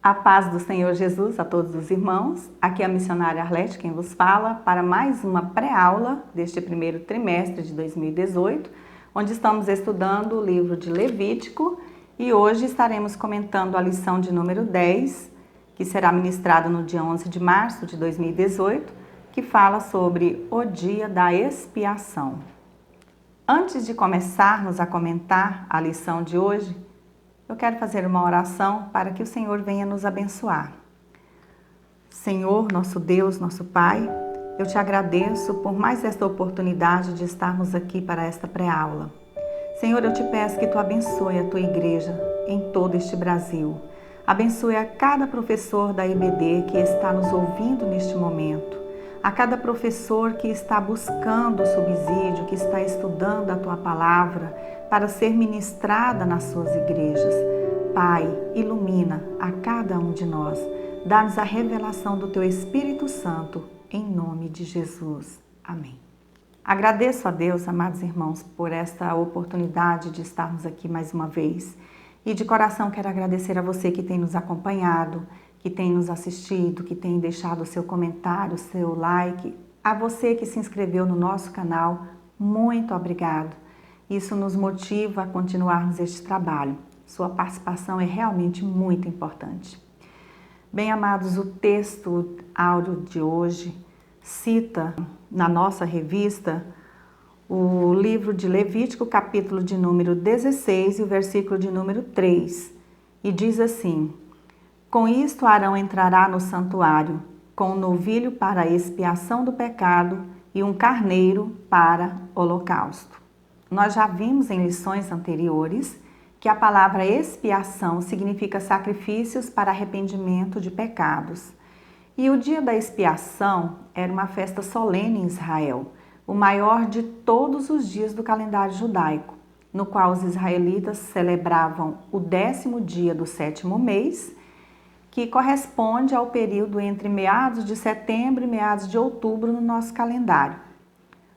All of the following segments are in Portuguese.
A paz do Senhor Jesus a todos os irmãos. Aqui é a missionária Arlete quem vos fala para mais uma pré-aula deste primeiro trimestre de 2018, onde estamos estudando o livro de Levítico e hoje estaremos comentando a lição de número 10, que será ministrada no dia 11 de março de 2018, que fala sobre o dia da expiação. Antes de começarmos a comentar a lição de hoje, eu quero fazer uma oração para que o Senhor venha nos abençoar. Senhor, nosso Deus, nosso Pai, eu te agradeço por mais esta oportunidade de estarmos aqui para esta pré-aula. Senhor, eu te peço que tu abençoe a tua igreja em todo este Brasil. Abençoe a cada professor da IBD que está nos ouvindo neste momento. A cada professor que está buscando o subsídio, que está estudando a tua palavra para ser ministrada nas suas igrejas. Pai, ilumina a cada um de nós. Dá-nos a revelação do teu Espírito Santo, em nome de Jesus. Amém. Agradeço a Deus, amados irmãos, por esta oportunidade de estarmos aqui mais uma vez. E de coração quero agradecer a você que tem nos acompanhado, que tem nos assistido, que tem deixado o seu comentário, o seu like. A você que se inscreveu no nosso canal, muito obrigado. Isso nos motiva a continuarmos este trabalho. Sua participação é realmente muito importante. Bem, amados, o texto áudio de hoje cita na nossa revista o livro de Levítico, capítulo de número 16 e o versículo de número 3. E diz assim: Com isto Arão entrará no santuário, com um novilho para a expiação do pecado e um carneiro para holocausto. Nós já vimos em lições anteriores que a palavra expiação significa sacrifícios para arrependimento de pecados. E o dia da expiação era uma festa solene em Israel, o maior de todos os dias do calendário judaico, no qual os israelitas celebravam o 10º dia do 7º mês, que corresponde ao período entre meados de setembro e meados de outubro no nosso calendário.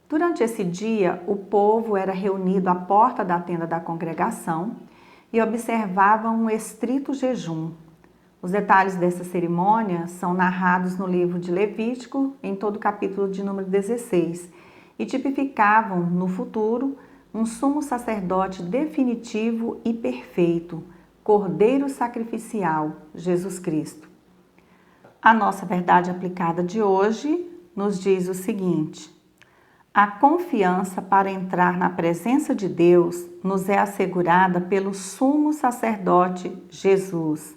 Durante esse dia, o povo era reunido à porta da tenda da congregação e observava um estrito jejum. Os detalhes dessa cerimônia são narrados no livro de Levítico, em todo o capítulo de número 16, e tipificavam, no futuro, um sumo sacerdote definitivo e perfeito, Cordeiro sacrificial, Jesus Cristo. A nossa verdade aplicada de hoje nos diz o seguinte: a confiança para entrar na presença de Deus nos é assegurada pelo sumo sacerdote Jesus,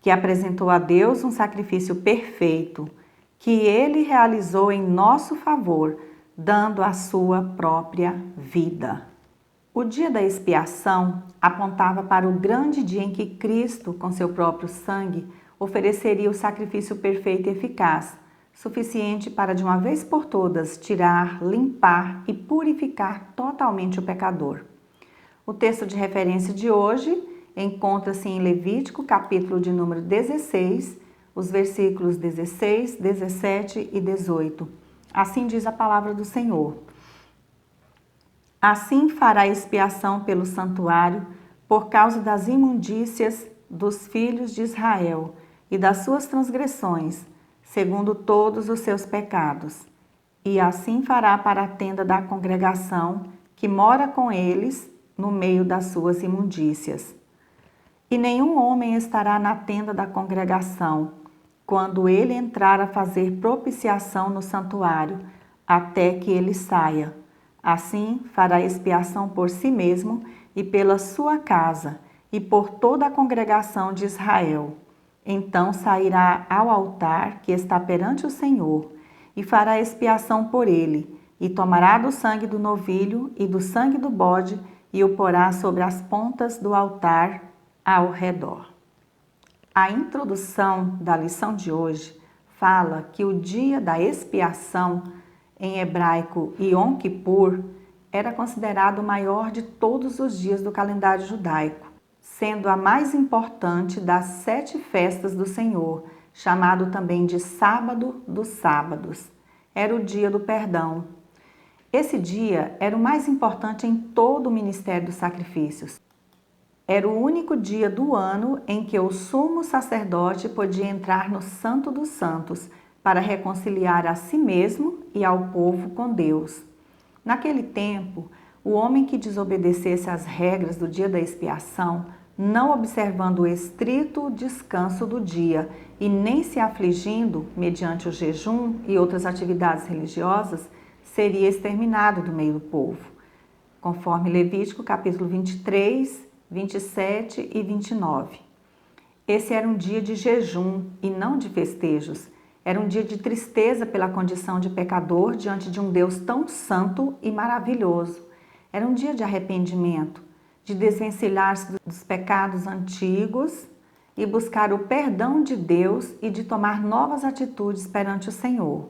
que apresentou a Deus um sacrifício perfeito, que ele realizou em nosso favor, dando a sua própria vida. O dia da expiação apontava para o grande dia em que Cristo, com seu próprio sangue, ofereceria o sacrifício perfeito e eficaz, suficiente para de uma vez por todas tirar, limpar e purificar totalmente o pecador. O texto de referência de hoje encontra-se em Levítico, capítulo de número 16, os versículos 16, 17 e 18. Assim diz a palavra do Senhor. Assim fará expiação pelo santuário por causa das imundícias dos filhos de Israel e das suas transgressões, segundo todos os seus pecados. E assim fará para a tenda da congregação, que mora com eles no meio das suas imundícias. E nenhum homem estará na tenda da congregação, quando ele entrar a fazer propiciação no santuário, até que ele saia. Assim fará expiação por si mesmo e pela sua casa e por toda a congregação de Israel. Então sairá ao altar que está perante o Senhor e fará expiação por ele, e tomará do sangue do novilho e do sangue do bode e o porá sobre as pontas do altar ao redor. A introdução da lição de hoje fala que o dia da expiação, em hebraico Yom Kippur, era considerado o maior de todos os dias do calendário judaico, sendo a mais importante das 7 festas do Senhor, chamado também de Sábado dos Sábados. Era o dia do perdão. Esse dia era o mais importante em todo o ministério dos sacrifícios. Era o único dia do ano em que o sumo sacerdote podia entrar no Santo dos Santos para reconciliar a si mesmo e ao povo com Deus. Naquele tempo, o homem que desobedecesse às regras do dia da expiação, não observando o estrito descanso do dia e nem se afligindo mediante o jejum e outras atividades religiosas, seria exterminado do meio do povo, conforme Levítico capítulo 23, 27 e 29. Esse era um dia de jejum e não de festejos. Era um dia de tristeza pela condição de pecador diante de um Deus tão santo e maravilhoso. Era um dia de arrependimento, de desvencilhar-se dos pecados antigos e buscar o perdão de Deus e de tomar novas atitudes perante o Senhor.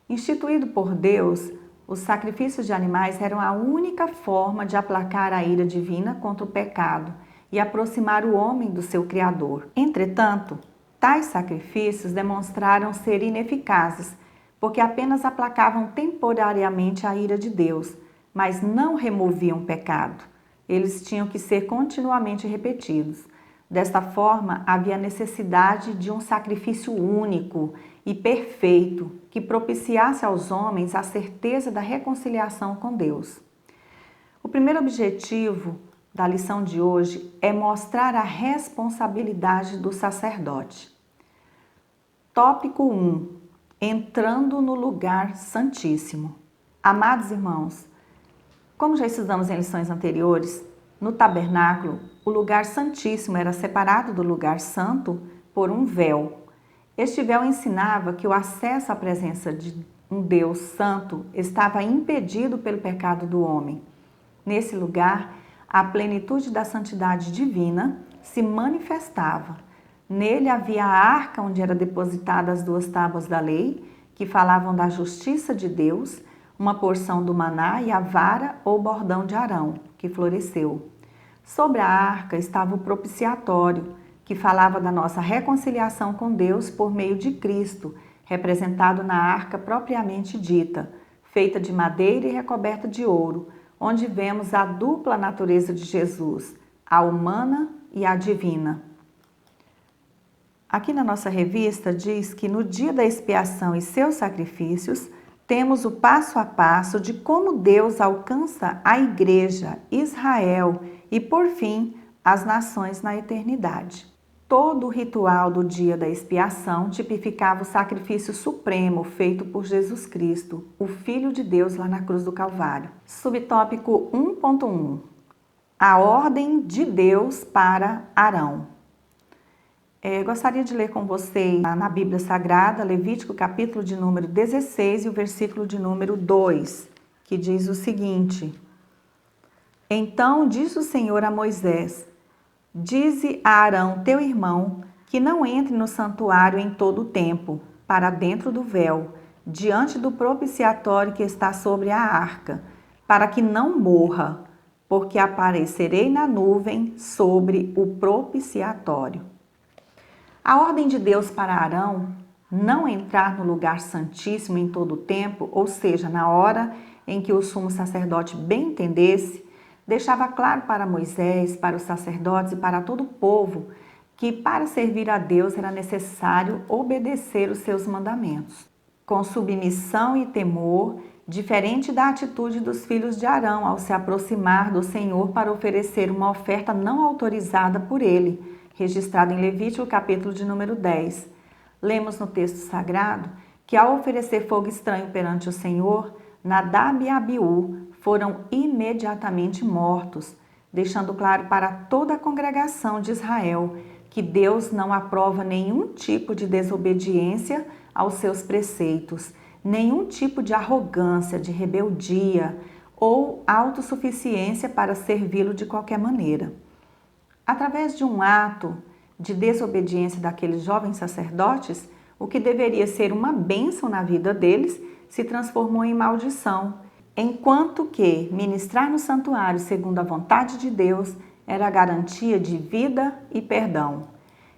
Instituído por Deus, os sacrifícios de animais eram a única forma de aplacar a ira divina contra o pecado e aproximar o homem do seu Criador. Entretanto, tais sacrifícios demonstraram ser ineficazes, porque apenas aplacavam temporariamente a ira de Deus, mas não removiam o pecado. Eles tinham que ser continuamente repetidos. Desta forma, havia necessidade de um sacrifício único e perfeito que propiciasse aos homens a certeza da reconciliação com Deus. O primeiro objetivo da lição de hoje é mostrar a responsabilidade do sacerdote. Tópico 1. Entrando no lugar santíssimo. Amados irmãos, como já estudamos em lições anteriores, no tabernáculo, o lugar santíssimo era separado do lugar santo por um véu. Este véu ensinava que o acesso à presença de um Deus santo estava impedido pelo pecado do homem. Nesse lugar, a plenitude da santidade divina se manifestava. Nele havia a arca onde eram depositadas as 2 tábuas da lei, que falavam da justiça de Deus, uma porção do maná e a vara ou bordão de Arão, que floresceu. Sobre a arca estava o propiciatório, que falava da nossa reconciliação com Deus por meio de Cristo, representado na arca propriamente dita, feita de madeira e recoberta de ouro, onde vemos a dupla natureza de Jesus, a humana e a divina. Aqui na nossa revista diz que no dia da expiação e seus sacrifícios, temos o passo a passo de como Deus alcança a igreja, Israel e, por fim, as nações na eternidade. Todo o ritual do dia da expiação tipificava o sacrifício supremo feito por Jesus Cristo, o Filho de Deus lá na cruz do Calvário. Subtópico 1.1. A ordem de Deus para Arão. Gostaria de ler com vocês na Bíblia Sagrada, Levítico capítulo de número 16 e o versículo de número 2, que diz o seguinte: Então disse o Senhor a Moisés: Dize a Arão, teu irmão, que não entre no santuário em todo o tempo, para dentro do véu, diante do propiciatório que está sobre a arca, para que não morra, porque aparecerei na nuvem sobre o propiciatório. A ordem de Deus para Arão não entrar no lugar santíssimo em todo o tempo, ou seja, na hora em que o sumo sacerdote bem entendesse, deixava claro para Moisés, para os sacerdotes e para todo o povo que para servir a Deus era necessário obedecer os seus mandamentos, com submissão e temor, diferente da atitude dos filhos de Arão ao se aproximar do Senhor para oferecer uma oferta não autorizada por ele, registrado em Levítico capítulo de número 10. Lemos no texto sagrado que ao oferecer fogo estranho perante o Senhor, Nadab e Abiú foram imediatamente mortos, deixando claro para toda a congregação de Israel que Deus não aprova nenhum tipo de desobediência aos seus preceitos, nenhum tipo de arrogância, de rebeldia ou autossuficiência para servi-lo de qualquer maneira. Através de um ato de desobediência daqueles jovens sacerdotes, o que deveria ser uma bênção na vida deles se transformou em maldição, enquanto que ministrar no santuário segundo a vontade de Deus era a garantia de vida e perdão.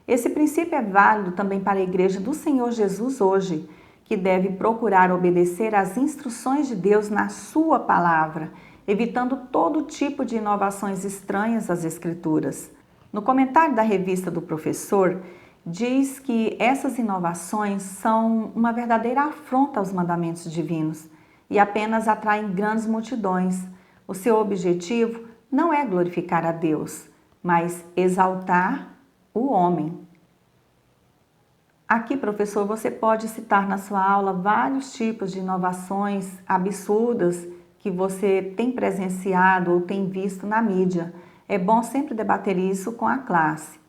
Esse princípio é válido também para a Igreja do Senhor Jesus hoje, que deve procurar obedecer às instruções de Deus na sua palavra evitando todo tipo de inovações estranhas às Escrituras. No comentário da revista do professor, diz que essas inovações são uma verdadeira afronta aos mandamentos divinos e apenas atraem grandes multidões. O seu objetivo não é glorificar a Deus, mas exaltar o homem. Aqui, professor, você pode citar na sua aula vários tipos de inovações absurdas que você tem presenciado ou tem visto na mídia. É bom sempre debater isso com a classe.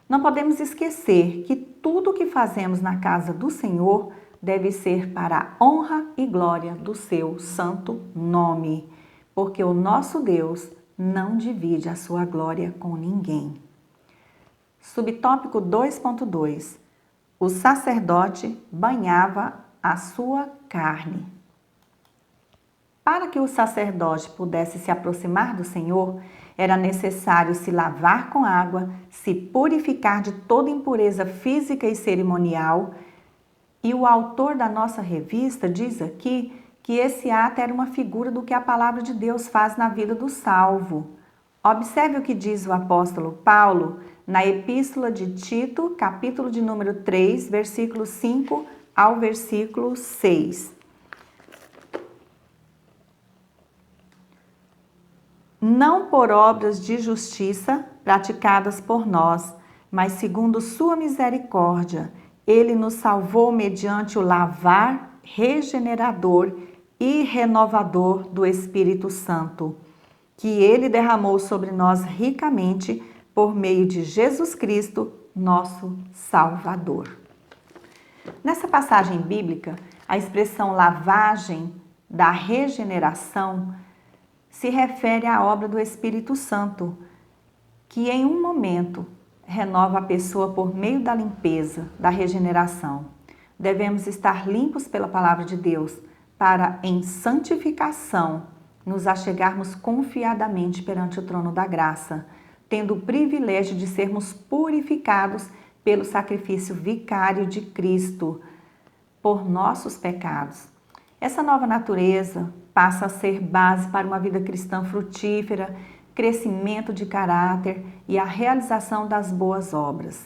Não podemos esquecer que tudo o que fazemos na casa do Senhor deve ser para a honra e glória do seu santo nome, porque o nosso Deus não divide a sua glória com ninguém. Subtópico 2.2. O sacerdote banhava a sua carne. Para que o sacerdote pudesse se aproximar do Senhor, era necessário se lavar com água, se purificar de toda impureza física e cerimonial. E o autor da nossa revista diz aqui que esse ato era uma figura do que a palavra de Deus faz na vida do salvo. Observe o que diz o apóstolo Paulo na Epístola de Tito, capítulo de número 3, versículo 5 ao versículo 6. Não por obras de justiça praticadas por nós, mas segundo sua misericórdia, ele nos salvou mediante o lavar regenerador e renovador do Espírito Santo, que ele derramou sobre nós ricamente por meio de Jesus Cristo, nosso Salvador. Nessa passagem bíblica, a expressão lavagem da regeneração se refere à obra do Espírito Santo, que em um momento renova a pessoa por meio da limpeza, da regeneração. Devemos estar limpos pela palavra de Deus para, em santificação, nos achegarmos confiadamente perante o trono da graça, tendo o privilégio de sermos purificados pelo sacrifício vicário de Cristo por nossos pecados. Essa nova natureza passa a ser base para uma vida cristã frutífera, crescimento de caráter e a realização das boas obras.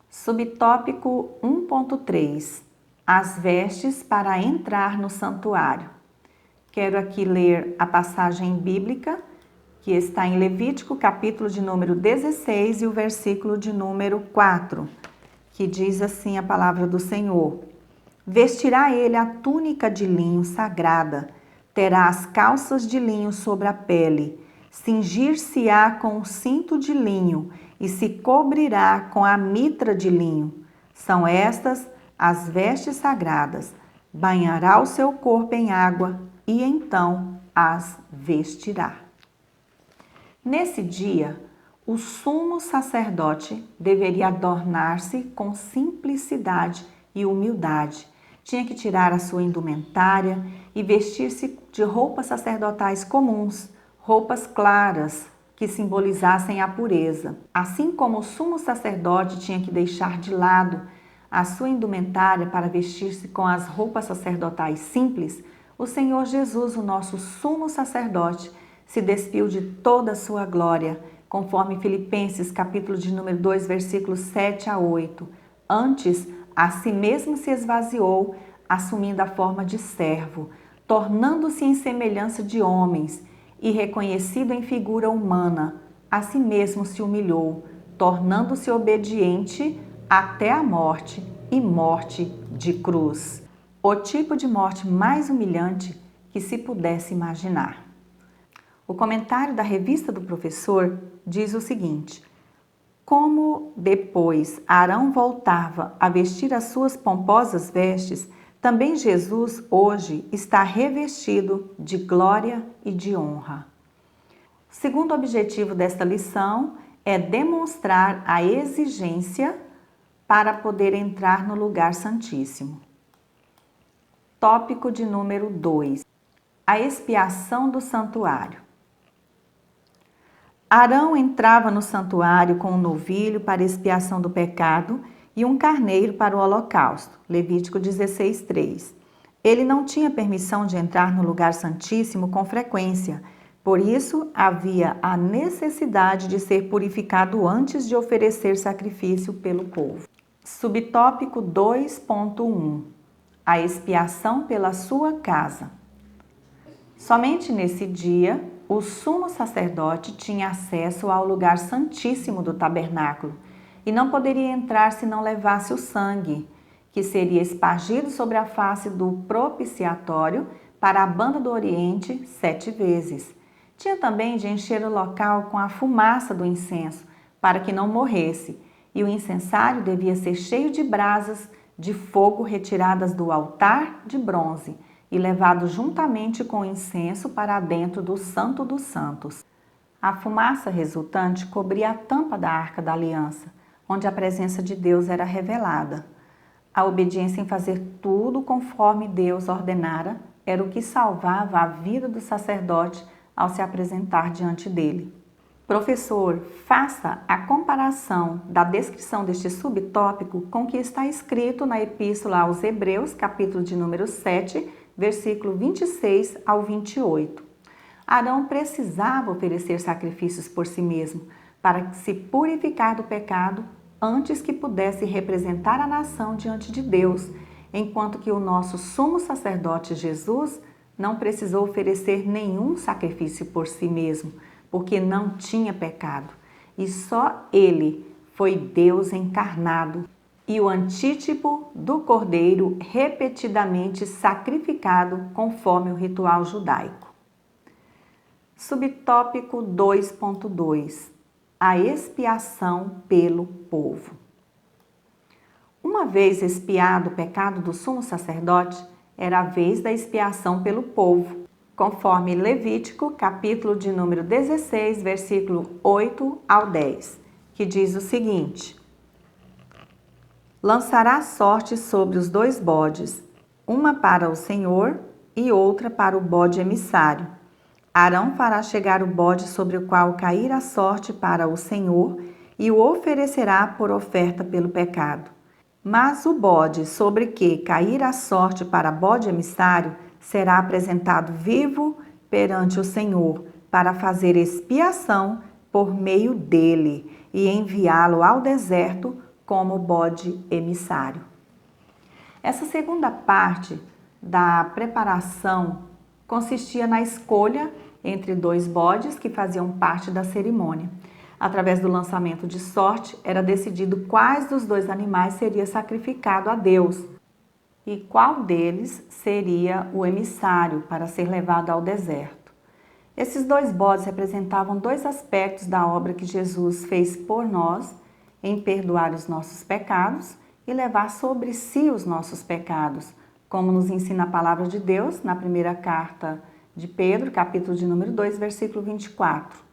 Subtópico 1.3. As vestes para entrar no santuário. Quero aqui ler a passagem bíblica que está em Levítico, capítulo de número 16 e o versículo de número 4, que diz assim a palavra do Senhor: vestirá ele a túnica de linho sagrada, terá as calças de linho sobre a pele, cingir-se-á com o cinto de linho e se cobrirá com a mitra de linho. São estas as vestes sagradas. Banhará o seu corpo em água e então as vestirá. Nesse dia, o sumo sacerdote deveria adornar-se com simplicidade e humildade. Tinha que tirar a sua indumentária e vestir-se de roupas sacerdotais comuns, roupas claras que simbolizassem a pureza. Assim como o sumo sacerdote tinha que deixar de lado a sua indumentária para vestir-se com as roupas sacerdotais simples, o Senhor Jesus, o nosso sumo sacerdote, se despiu de toda a sua glória, conforme Filipenses, capítulo de número 2, versículos 7 a 8. Antes, a si mesmo se esvaziou, assumindo a forma de servo, tornando-se em semelhança de homens e reconhecido em figura humana. A si mesmo se humilhou, tornando-se obediente até a morte e morte de cruz. O tipo de morte mais humilhante que se pudesse imaginar. O comentário da revista do professor diz o seguinte: como depois Arão voltava a vestir as suas pomposas vestes, também Jesus hoje está revestido de glória e de honra. O segundo objetivo desta lição é demonstrar a exigência para poder entrar no lugar santíssimo. Tópico de número 2. A expiação do santuário. Arão entrava no santuário com um novilho para expiação do pecado e um carneiro para o holocausto. Levítico 16:3. Ele não tinha permissão de entrar no lugar santíssimo com frequência, por isso havia a necessidade de ser purificado antes de oferecer sacrifício pelo povo. Subtópico 2.1 A expiação pela sua casa. Somente nesse dia, o sumo sacerdote tinha acesso ao lugar santíssimo do tabernáculo e não poderia entrar se não levasse o sangue, que seria espargido sobre a face do propiciatório para a banda do Oriente 7 vezes. Tinha também de encher o local com a fumaça do incenso, para que não morresse, e o incensário devia ser cheio de brasas de fogo retiradas do altar de bronze e levado juntamente com o incenso para dentro do Santo dos Santos. A fumaça resultante cobria a tampa da Arca da Aliança, onde a presença de Deus era revelada. A obediência em fazer tudo conforme Deus ordenara era o que salvava a vida do sacerdote ao se apresentar diante dele. Professor, faça a comparação da descrição deste subtópico com o que está escrito na Epístola aos Hebreus, capítulo de número 7, versículo 26 ao 28. Arão precisava oferecer sacrifícios por si mesmo para se purificar do pecado antes que pudesse representar a nação diante de Deus, enquanto que o nosso sumo sacerdote Jesus não precisou oferecer nenhum sacrifício por si mesmo, porque não tinha pecado. E só ele foi Deus encarnado e o antítipo do cordeiro repetidamente sacrificado conforme o ritual judaico. Subtópico 2.2 A expiação pelo povo. Uma vez expiado o pecado do sumo sacerdote, era a vez da expiação pelo povo, conforme Levítico, capítulo de número 16, versículo 8 ao 10, que diz o seguinte: Lançará sorte sobre os 2 bodes, uma para o Senhor e outra para o bode emissário. Arão fará chegar o bode sobre o qual cair a sorte para o Senhor e o oferecerá por oferta pelo pecado. Mas o bode sobre que cair a sorte para bode emissário será apresentado vivo perante o Senhor para fazer expiação por meio dele e enviá-lo ao deserto como bode emissário. Essa segunda parte da preparação consistia na escolha entre 2 bodes que faziam parte da cerimônia. Através do lançamento de sorte, era decidido quais dos 2 animais seria sacrificado a Deus e qual deles seria o emissário para ser levado ao deserto. Esses 2 bodes representavam 2 aspectos da obra que Jesus fez por nós em perdoar os nossos pecados e levar sobre si os nossos pecados, como nos ensina a palavra de Deus na primeira carta de Pedro, capítulo de número 2, versículo 24.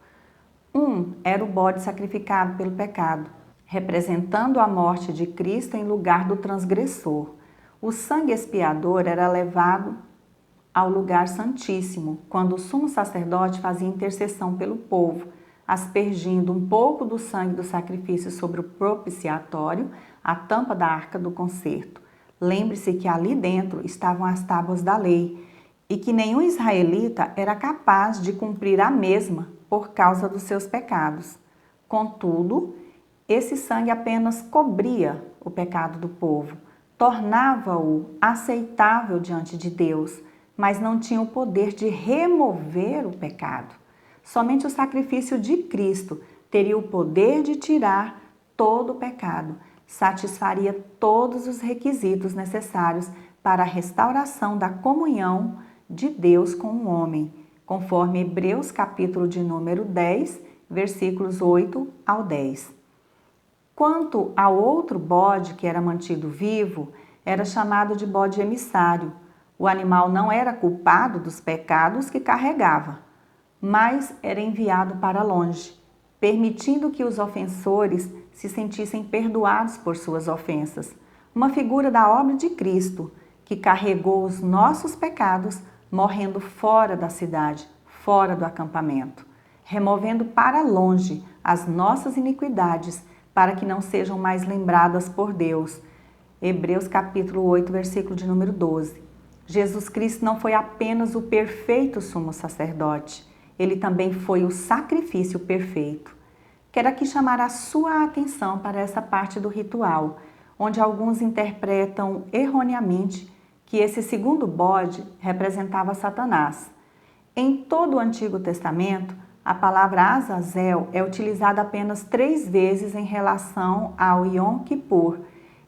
Era o bode sacrificado pelo pecado, representando a morte de Cristo em lugar do transgressor. O sangue expiador era levado ao lugar santíssimo, quando o sumo sacerdote fazia intercessão pelo povo, aspergindo um pouco do sangue do sacrifício sobre o propiciatório, a tampa da arca do concerto. Lembre-se que ali dentro estavam as tábuas da lei e que nenhum israelita era capaz de cumprir a mesma por causa dos seus pecados. Contudo, esse sangue apenas cobria o pecado do povo, tornava-o aceitável diante de Deus, mas não tinha o poder de remover o pecado. Somente o sacrifício de Cristo teria o poder de tirar todo o pecado, satisfaria todos os requisitos necessários para a restauração da comunhão de Deus com o homem, conforme Hebreus capítulo de número 10, versículos 8 ao 10. Quanto ao outro bode que era mantido vivo, era chamado de bode emissário. O animal não era culpado dos pecados que carregava, mas era enviado para longe, permitindo que os ofensores se sentissem perdoados por suas ofensas. Uma figura da obra de Cristo, que carregou os nossos pecados, morrendo fora da cidade, fora do acampamento, removendo para longe as nossas iniquidades, para que não sejam mais lembradas por Deus. Hebreus capítulo 8, versículo de número 12. Jesus Cristo não foi apenas o perfeito sumo sacerdote, ele também foi o sacrifício perfeito. Quero aqui chamar a sua atenção para essa parte do ritual, onde alguns interpretam erroneamente que esse segundo bode representava Satanás. Em todo o Antigo Testamento, a palavra Azazel é utilizada apenas 3 vezes em relação ao Yom Kippur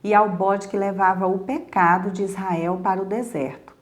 e ao bode que levava o pecado de Israel para o deserto,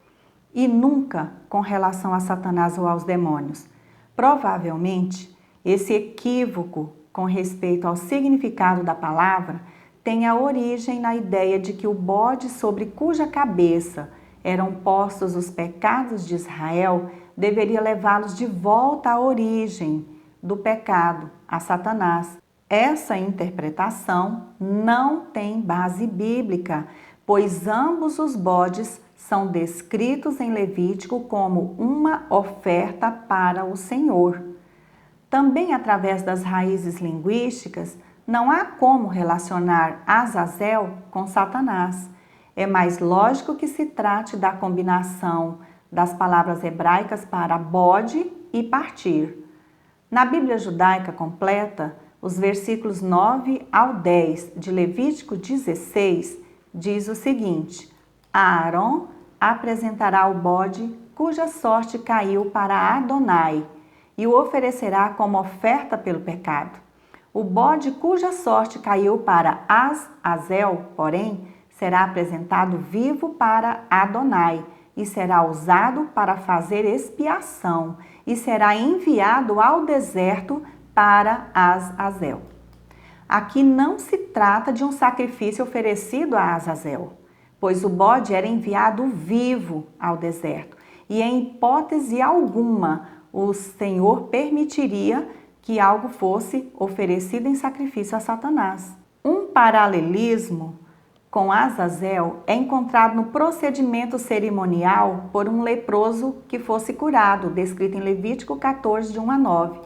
e nunca com relação a Satanás ou aos demônios. Provavelmente, esse equívoco com respeito ao significado da palavra tem a origem na ideia de que o bode sobre cuja cabeça eram postos os pecados de Israel deveria levá-los de volta à origem do pecado, a Satanás. Essa interpretação não tem base bíblica, pois ambos os bodes são descritos em Levítico como uma oferta para o Senhor. Também através das raízes linguísticas, não há como relacionar Azazel com Satanás. É mais lógico que se trate da combinação das palavras hebraicas para bode e partir. Na Bíblia judaica completa, os versículos 9 ao 10 de Levítico 16 diz o seguinte: Aaron apresentará o bode cuja sorte caiu para Adonai e o oferecerá como oferta pelo pecado. O bode cuja sorte caiu para Azazel, porém, será apresentado vivo para Adonai e será usado para fazer expiação e será enviado ao deserto para Azazel. Aqui não se trata de um sacrifício oferecido a Azazel, pois o bode era enviado vivo ao deserto e em hipótese alguma o Senhor permitiria que algo fosse oferecido em sacrifício a Satanás. Um paralelismo com Azazel é encontrado no procedimento cerimonial por um leproso que fosse curado, descrito em Levítico 14, de 1 a 9.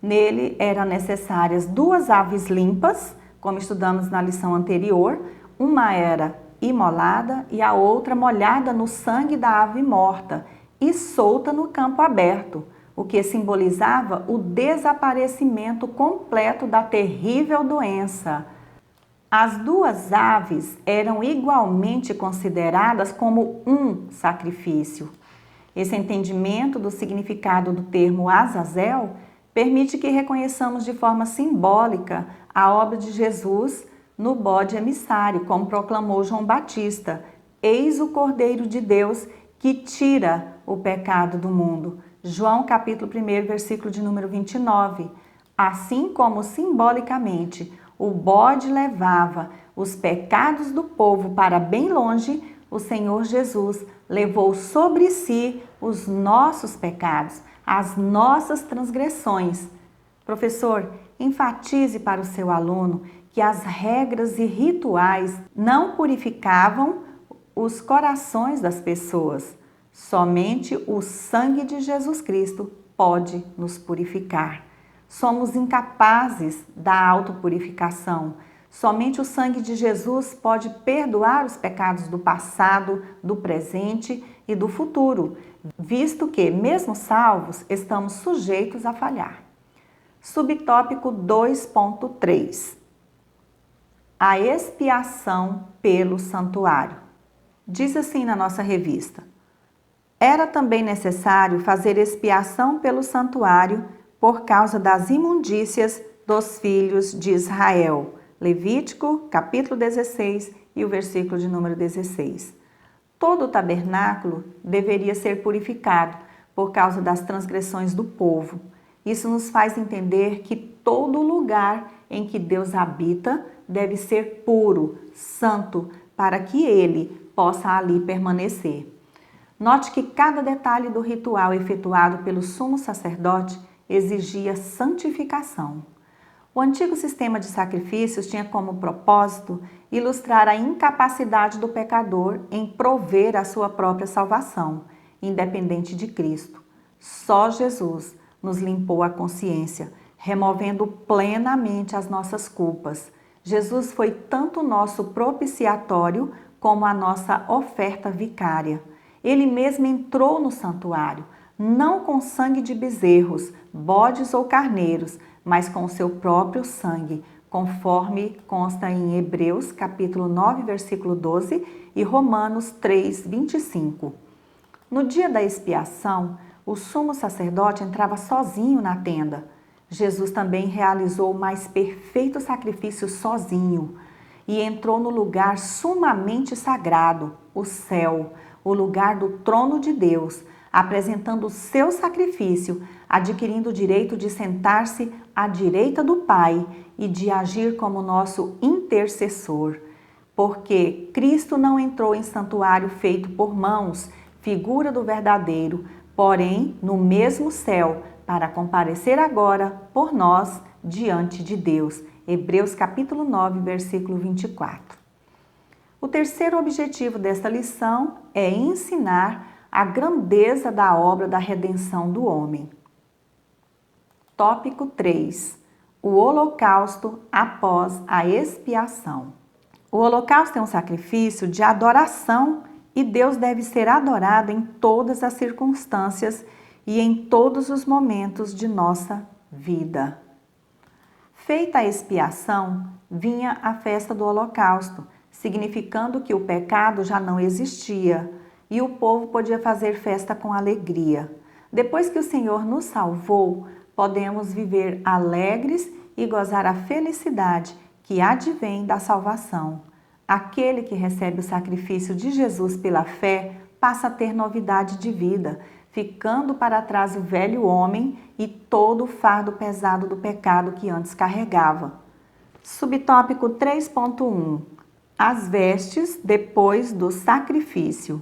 Nele eram necessárias 2 aves limpas, como estudamos na lição anterior. Uma era imolada e a outra molhada no sangue da ave morta e solta no campo aberto, o que simbolizava o desaparecimento completo da terrível doença. As 2 aves eram igualmente consideradas como um sacrifício. Esse entendimento do significado do termo Azazel permite que reconheçamos de forma simbólica a obra de Jesus no bode emissário, como proclamou João Batista: Eis o Cordeiro de Deus que tira o pecado do mundo. João capítulo 1, versículo de número 29. Assim como simbolicamente o bode levava os pecados do povo para bem longe, o Senhor Jesus levou sobre si os nossos pecados, as nossas transgressões. Professor, enfatize para o seu aluno que as regras e rituais não purificavam os corações das pessoas. Somente o sangue de Jesus Cristo pode nos purificar. Somos incapazes da autopurificação. Somente o sangue de Jesus pode perdoar os pecados do passado, do presente e do futuro, visto que, mesmo salvos, estamos sujeitos a falhar. Subtópico 2.3. A expiação pelo santuário. Diz assim na nossa revista: era também necessário fazer expiação pelo santuário por causa das imundícias dos filhos de Israel. Levítico, capítulo 16 e o versículo de número 16. Todo o tabernáculo deveria ser purificado por causa das transgressões do povo. Isso nos faz entender que todo lugar em que Deus habita deve ser puro, santo, para que Ele possa ali permanecer. Note que cada detalhe do ritual efetuado pelo sumo sacerdote exigia santificação. O antigo sistema de sacrifícios tinha como propósito ilustrar a incapacidade do pecador em prover a sua própria salvação, independente de Cristo. Só Jesus nos limpou a consciência, removendo plenamente as nossas culpas. Jesus foi tanto o nosso propiciatório como a nossa oferta vicária. Ele mesmo entrou no santuário, não com sangue de bezerros, bodes ou carneiros, mas com o seu próprio sangue, conforme consta em Hebreus capítulo 9, versículo 12 e Romanos 3, 25. No dia da expiação, o sumo sacerdote entrava sozinho na tenda. Jesus também realizou o mais perfeito sacrifício sozinho e entrou no lugar sumamente sagrado, o céu, o lugar do trono de Deus, apresentando o seu sacrifício, adquirindo o direito de sentar-se à direita do Pai e de agir como nosso intercessor. Porque Cristo não entrou em santuário feito por mãos, figura do verdadeiro, porém no mesmo céu, para comparecer agora por nós diante de Deus. Hebreus capítulo 9, versículo 24. O terceiro objetivo desta lição é ensinar a grandeza da obra da redenção do homem. Tópico 3. O holocausto após a expiação. O holocausto é um sacrifício de adoração e Deus deve ser adorado em todas as circunstâncias e em todos os momentos de nossa vida. Feita a expiação, vinha a festa do holocausto, significando que o pecado já não existia e o povo podia fazer festa com alegria. Depois que o Senhor nos salvou, podemos viver alegres e gozar a felicidade que advém da salvação. Aquele que recebe o sacrifício de Jesus pela fé passa a ter novidade de vida, ficando para trás o velho homem e todo o fardo pesado do pecado que antes carregava. Subtópico 3.1. As vestes depois do sacrifício.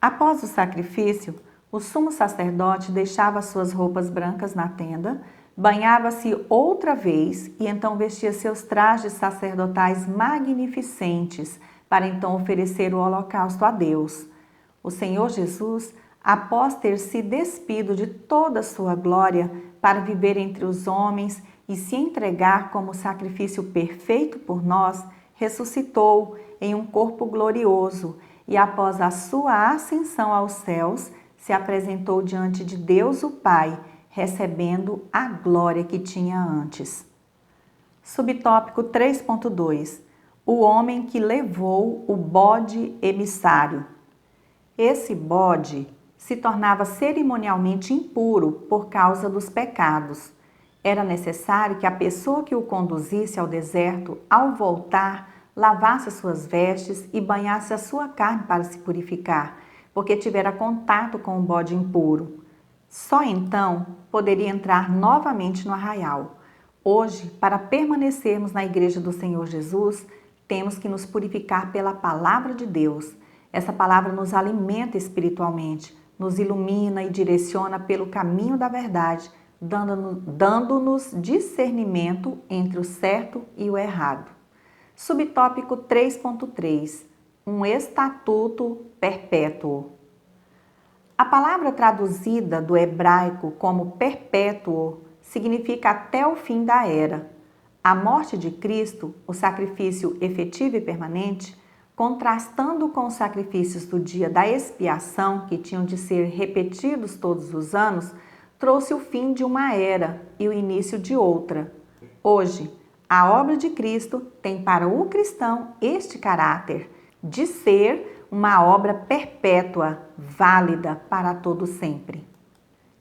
Após o sacrifício, o sumo sacerdote deixava suas roupas brancas na tenda, banhava-se outra vez e então vestia seus trajes sacerdotais magnificentes para então oferecer o holocausto a Deus. O Senhor Jesus, após ter se despido de toda a sua glória para viver entre os homens e se entregar como sacrifício perfeito por nós, ressuscitou em um corpo glorioso e após a sua ascensão aos céus, se apresentou diante de Deus o Pai, recebendo a glória que tinha antes. Subtópico 3.2. O homem que levou o bode emissário. Esse bode se tornava cerimonialmente impuro por causa dos pecados. Era necessário que a pessoa que o conduzisse ao deserto, ao voltar, lavasse suas vestes e banhasse a sua carne para se purificar, porque tivera contato com o bode impuro. Só então poderia entrar novamente no arraial. Hoje, para permanecermos na igreja do Senhor Jesus, temos que nos purificar pela palavra de Deus. Essa palavra nos alimenta espiritualmente, nos ilumina e direciona pelo caminho da verdade, dando-nos discernimento entre o certo e o errado. Subtópico 3.3. Um estatuto perpétuo. A palavra traduzida do hebraico como perpétuo significa até o fim da era. A morte de Cristo, o sacrifício efetivo e permanente, contrastando com os sacrifícios do dia da expiação, que tinham de ser repetidos todos os anos, trouxe o fim de uma era e o início de outra. Hoje, a obra de Cristo tem para o cristão este caráter de ser uma obra perpétua, válida para todo sempre.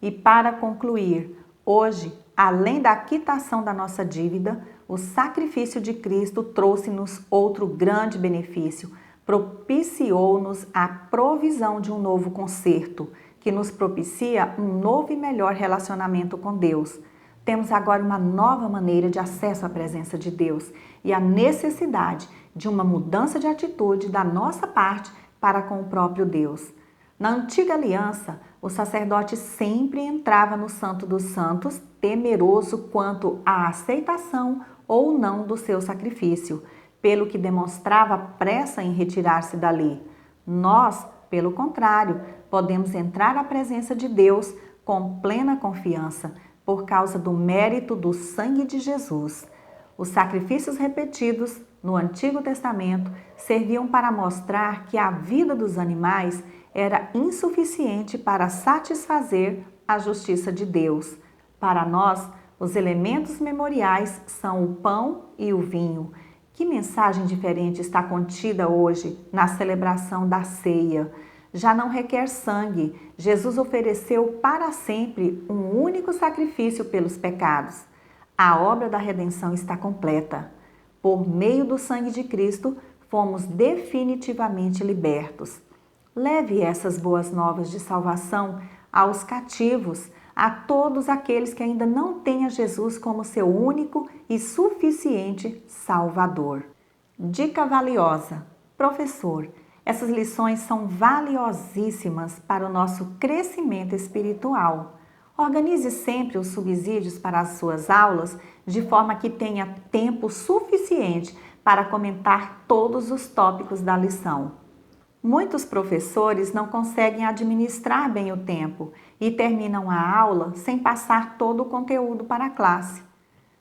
E para concluir, hoje, além da quitação da nossa dívida, o sacrifício de Cristo trouxe-nos outro grande benefício, propiciou-nos a provisão de um novo conserto, que nos propicia um novo e melhor relacionamento com Deus. Temos agora uma nova maneira de acesso à presença de Deus e a necessidade de uma mudança de atitude da nossa parte para com o próprio Deus. Na antiga aliança, o sacerdote sempre entrava no Santo dos Santos, temeroso quanto à aceitação ou não do seu sacrifício, pelo que demonstrava pressa em retirar-se dali. Nós, pelo contrário, podemos entrar à presença de Deus com plena confiança, por causa do mérito do sangue de Jesus. Os sacrifícios repetidos no Antigo Testamento serviam para mostrar que a vida dos animais era insuficiente para satisfazer a justiça de Deus. Para nós, os elementos memoriais são o pão e o vinho. Que mensagem diferente está contida hoje na celebração da ceia? Já não requer sangue. Jesus ofereceu para sempre um único sacrifício pelos pecados. A obra da redenção está completa. Por meio do sangue de Cristo, fomos definitivamente libertos. Leve essas boas novas de salvação aos cativos, a todos aqueles que ainda não têm a Jesus como seu único e suficiente Salvador. Dica valiosa. Professor, essas lições são valiosíssimas para o nosso crescimento espiritual. Organize sempre os subsídios para as suas aulas de forma que tenha tempo suficiente para comentar todos os tópicos da lição. Muitos professores não conseguem administrar bem o tempo e terminam a aula sem passar todo o conteúdo para a classe.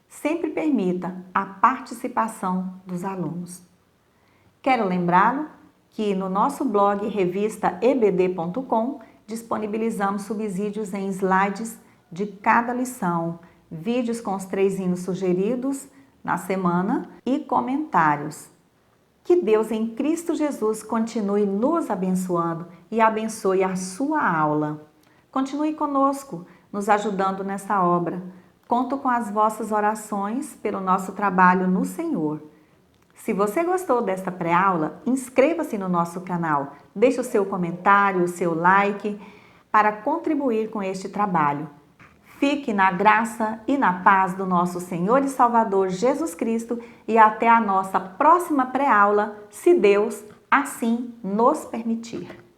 Sempre permita a participação dos alunos. Quero lembrá-lo que no nosso blog revistaebd.com disponibilizamos subsídios em slides de cada lição, vídeos com os 3 hinos sugeridos na semana e comentários. Que Deus em Cristo Jesus continue nos abençoando e abençoe a sua aula. Continue conosco, nos ajudando nessa obra. Conto com as vossas orações pelo nosso trabalho no Senhor. Se você gostou desta pré-aula, inscreva-se no nosso canal, deixe o seu comentário, o seu like para contribuir com este trabalho. Fique na graça e na paz do nosso Senhor e Salvador Jesus Cristo e até a nossa próxima pré-aula, se Deus assim nos permitir.